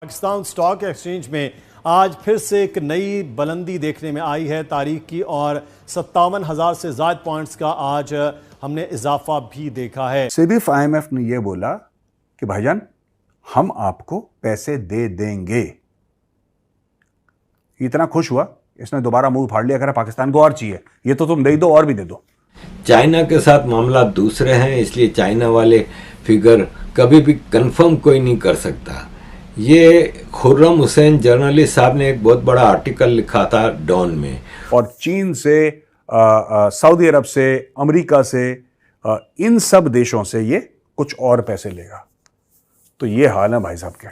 Pakistan stock exchange में आज फिर से एक नई बुलंदी देखने में आई है तारीख की और 57,000 से ज्यादा पॉइंट्स का आज हमने इजाफा भी देखा है। सिर्फ आईएमएफ ने यह बोला कि भाईजान हम आपको पैसे दे देंगे। इतना खुश हुआ इसने दोबारा मुंह फाड़ लिया, कह पाकिस्तान को और चाहिए, ये तो तुम दे दो और भी दे दो। चाइना के साथ मामला दूसरे हैं, इसलिए चाइना वाले फिगर कभी भी कंफर्म कोई नहीं कर सकता। ये खुर्रम हुसैन जर्नलिस्ट साहब ने एक बहुत बड़ा आर्टिकल लिखा था डॉन में, और चीन से सऊदी अरब से, अमेरिका से, इन सब देशों से ये कुछ और पैसे लेगा। तो ये हाल है भाई साहब के।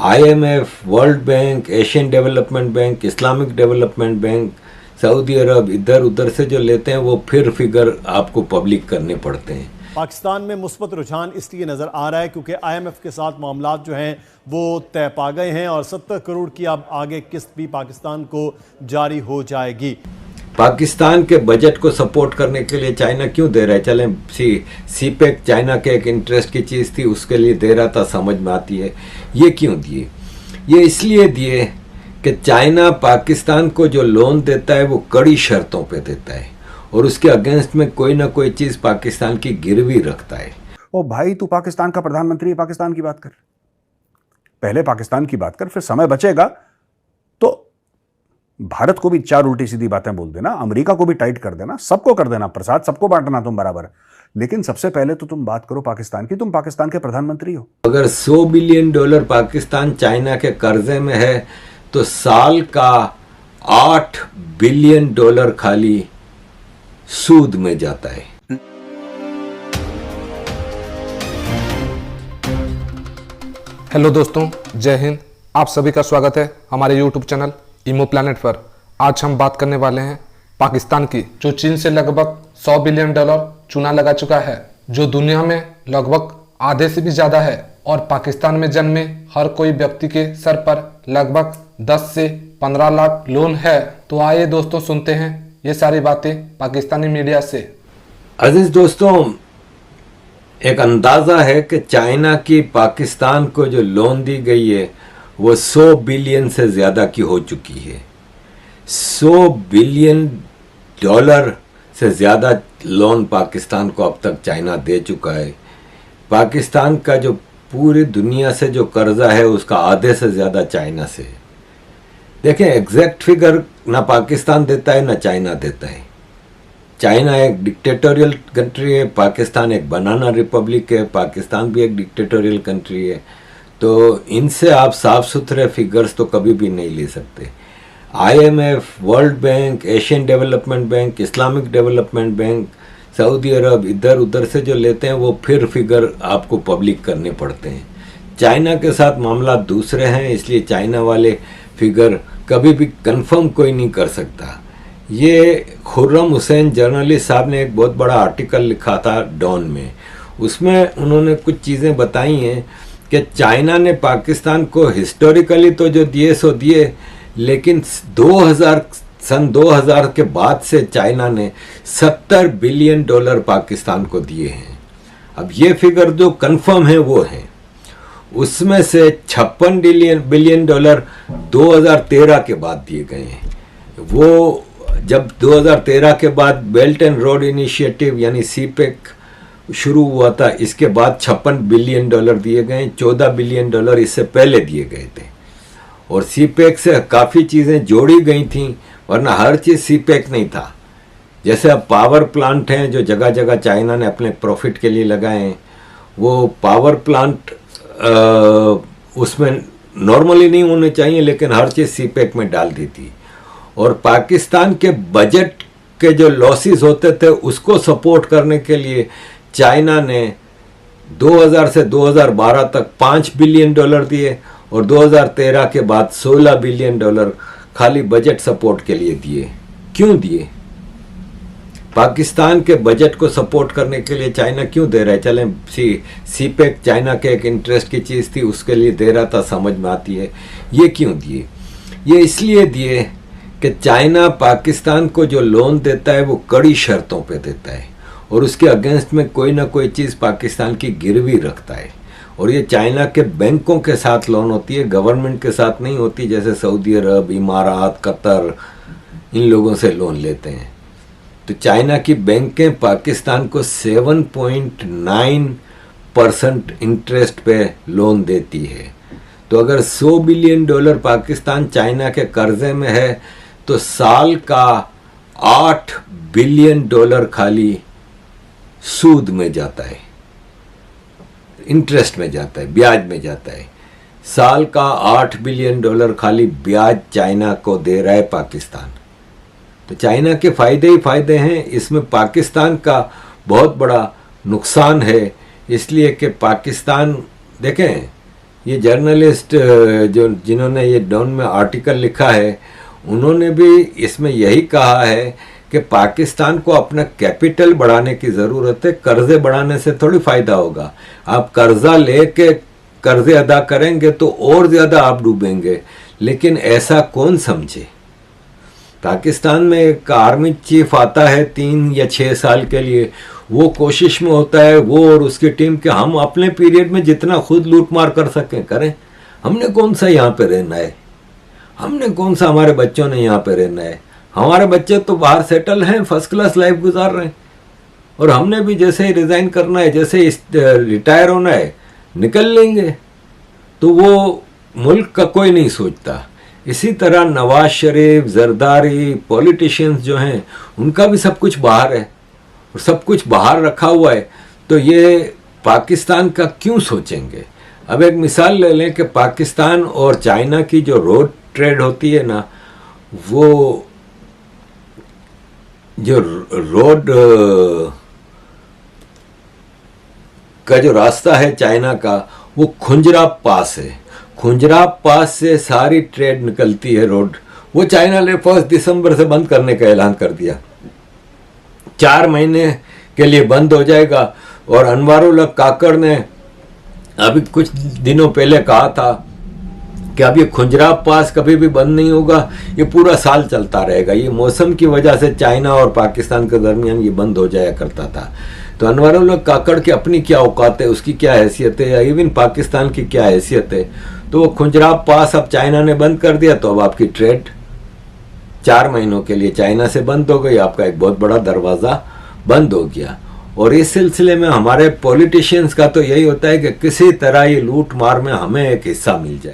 IMF, World Bank, Asian Development Bank, Islamic Development Bank, Saudi Arab इधर उधर से जो लेते हैं वो फिर फिगर आपको पब्लिक करने पड़ते हैं। पाकिस्तान में मुस्बत रुझान इसलिए नजर आ रहा है क्योंकि आईएमएफ के साथ मामला जो हैं वो तय पा गए हैं और 70 करोड़ की अब आगे किस्त भी पाकिस्तान को जारी हो जाएगी। पाकिस्तान के बजट को सपोर्ट करने के लिए चाइना क्यों दे रहा है? चलें सीपेक चाइना के एक इंटरेस्ट की चीज़ थी, उसके लिए दे रहा था, समझ में आती है। ये क्यों दिए? ये इसलिए दिए कि चाइना पाकिस्तान को जो लोन देता है वो कड़ी शर्तों पे देता है और उसके अगेंस्ट में कोई ना कोई चीज़ पाकिस्तान की गिरवी रखता है। ओ भाई, तू पाकिस्तान का प्रधानमंत्री है, पाकिस्तान की बात कर, पहले पाकिस्तान की बात कर, फिर समय बचेगा तो भारत को भी चार उल्टी सीधी बातें बोल देना, अमेरिका को भी टाइट कर देना, सबको कर देना प्रसाद, सबको बांटना तुम बराबर। लेकिन सबसे पहले तो तुम बात करो पाकिस्तान की, तुम पाकिस्तान के प्रधानमंत्री हो। अगर $100 बिलियन पाकिस्तान चाइना के कर्जे में है तो साल का $8 बिलियन खाली सूद में जाता है। हेलो दोस्तों, जय हिंद। आप सभी का स्वागत है हमारे यूट्यूब चैनल इमो प्लैनेट पर। आज हम बात करने वाले हैं पाकिस्तान की, जो चीन से लगभग $100 बिलियन चूना लगा चुका है, जो दुनिया में लगभग आधे से भी ज्यादा है, और पाकिस्तान में जन्मे हर कोई व्यक्ति के सर पर लगभग 10 से 15 लाख लोन है। तो आइए दोस्तों सुनते हैं ये सारी बातें पाकिस्तानी मीडिया से। अजीज दोस्तों, एक अंदाज़ा है कि चाइना की पाकिस्तान को जो लोन दी गई है वो $100 बिलियन से ज़्यादा की हो चुकी है। $100 बिलियन से ज़्यादा लोन पाकिस्तान को अब तक चाइना दे चुका है। पाकिस्तान का जो पूरी दुनिया से जो कर्जा है उसका आधे से ज़्यादा चाइना से। देखें, एग्जैक्ट फिगर ना पाकिस्तान देता है ना चाइना देता है। चाइना एक डिक्टेटोरियल कंट्री है, पाकिस्तान एक बनाना रिपब्लिक है, पाकिस्तान भी एक डिक्टेटोरियल कंट्री है। तो इनसे आप साफ सुथरे फिगर्स तो कभी भी नहीं ले सकते। IMF, World Bank, Asian Development Bank, Islamic Development Bank, Saudi Arab इधर उधर से जो लेते हैं वो फिर फिगर आपको पब्लिक करने पड़ते हैं। चाइना के साथ मामला दूसरे हैं, इसलिए चाइना वाले फिगर कभी भी कंफर्म कोई नहीं कर सकता। ये खुर्रम हुसैन जर्नलिस्ट साहब ने एक बहुत बड़ा आर्टिकल लिखा था डॉन में, उसमें उन्होंने कुछ चीज़ें बताई हैं कि चाइना ने पाकिस्तान को हिस्टोरिकली तो जो दिए सो दिए, लेकिन सन 2000 के बाद से चाइना ने $70 बिलियन पाकिस्तान को दिए हैं। अब ये फिगर जो कंफर्म है वो है, उसमें से $56 बिलियन 2013 के बाद दिए गए हैं। वो जब 2013 के बाद बेल्ट एंड रोड इनिशिएटिव यानी सीपेक शुरू हुआ था, इसके बाद $56 बिलियन दिए गए। $14 बिलियन इससे पहले दिए गए थे और सीपेक से काफ़ी चीज़ें जोड़ी गई थीं, वरना हर चीज़ सीपेक नहीं था। जैसे अब पावर प्लांट हैं जो जगह जगह चाइना ने अपने प्रॉफिट के लिए लगाए हैं, वो पावर प्लांट उसमें नॉर्मली नहीं होने चाहिए, लेकिन हर चीज़ सीपेक में डाल दी थी। और पाकिस्तान के बजट के जो लॉसेस होते थे उसको सपोर्ट करने के लिए चाइना ने 2000 से 2012 तक $5 बिलियन दिए और 2013 के बाद $16 बिलियन खाली बजट सपोर्ट के लिए दिए। क्यों दिए? पाकिस्तान के बजट को सपोर्ट करने के लिए चाइना क्यों दे रहा है? चलें सीपेक चाइना के एक इंटरेस्ट की चीज़ थी, उसके लिए दे रहा था, समझ में आती है। ये क्यों दिए? ये इसलिए दिए कि चाइना पाकिस्तान को जो लोन देता है वो कड़ी शर्तों पे देता है और उसके अगेंस्ट में कोई ना कोई चीज़ पाकिस्तान की गिरवी रखता है। और ये चाइना के बैंकों के साथ लोन होती है, गवर्नमेंट के साथ नहीं होती, जैसे सऊदी अरब, इमारात, कतर, इन लोगों से लोन लेते हैं। तो चाइना की बैंकें पाकिस्तान को 7.9% इंटरेस्ट पे लोन देती है। तो अगर $100 बिलियन पाकिस्तान चाइना के कर्जे में है तो साल का $8 बिलियन खाली सूद में जाता है, इंटरेस्ट में जाता है, ब्याज में जाता है। साल का $8 बिलियन खाली ब्याज चाइना को दे रहा है पाकिस्तान। तो चाइना के फायदे ही फायदे हैं, इसमें पाकिस्तान का बहुत बड़ा नुकसान है। इसलिए कि पाकिस्तान, देखें, ये जर्नलिस्ट जिन्होंने ये डॉन में आर्टिकल लिखा है, उन्होंने भी इसमें यही कहा है कि पाकिस्तान को अपना कैपिटल बढ़ाने की ज़रूरत है, कर्जे बढ़ाने से थोड़ी फ़ायदा होगा। आप कर्जा लेके कर्जे अदा करेंगे तो और ज़्यादा आप डूबेंगे, लेकिन ऐसा कौन समझे। पाकिस्तान में एक आर्मी चीफ आता है 3 या 6 साल के लिए, वो कोशिश में होता है, वो और उसकी टीम, कि हम अपने पीरियड में जितना खुद लूट मार कर सकें करें। हमने कौन सा यहाँ पे रहना है, हमने कौन सा, हमारे बच्चों ने यहाँ पे रहना है। हमारे बच्चे तो बाहर सेटल हैं, फर्स्ट क्लास लाइफ गुजार रहे हैं, और हमने भी जैसे ही रिज़ाइन करना है, जैसे ही रिटायर होना है, निकल लेंगे। तो वो मुल्क का कोई नहीं सोचता। इसी तरह नवाज शरीफ, जरदारी, पॉलिटिशियंस जो हैं, उनका भी सब कुछ बाहर है और सब कुछ बाहर रखा हुआ है। तो ये पाकिस्तान का क्यों सोचेंगे। अब एक मिसाल ले लें कि पाकिस्तान और चाइना की जो रोड ट्रेड होती है ना, वो जो रोड का जो रास्ता है चाइना का, वो खुंजरा पास है। खुंजरा पास से सारी ट्रेड निकलती है रोड। वो चाइना ने 1 दिसंबर से बंद करने का ऐलान कर दिया, 4 महीने के लिए बंद हो जाएगा। और अनवारुल काकड़ ने अभी कुछ दिनों पहले कहा था कि अब ये खुंजरा पास कभी भी बंद नहीं होगा, ये पूरा साल चलता रहेगा। ये मौसम की वजह से चाइना और पाकिस्तान के दरमियान ये बंद हो जाया करता था। तो अनवारुल काकड़ की अपनी क्या औकात है, उसकी क्या हैसियत है, या इवन पाकिस्तान की क्या हैसियत है। तो वो खुंजरा पास अब चाइना ने बंद कर दिया, तो अब आपकी ट्रेड 4 महीनों के लिए चाइना से बंद हो गई, आपका एक बहुत बड़ा दरवाज़ा बंद हो गया। और इस सिलसिले में हमारे पॉलिटिशियंस का तो यही होता है कि किसी तरह ये लूट मार में हमें एक हिस्सा मिल जाए।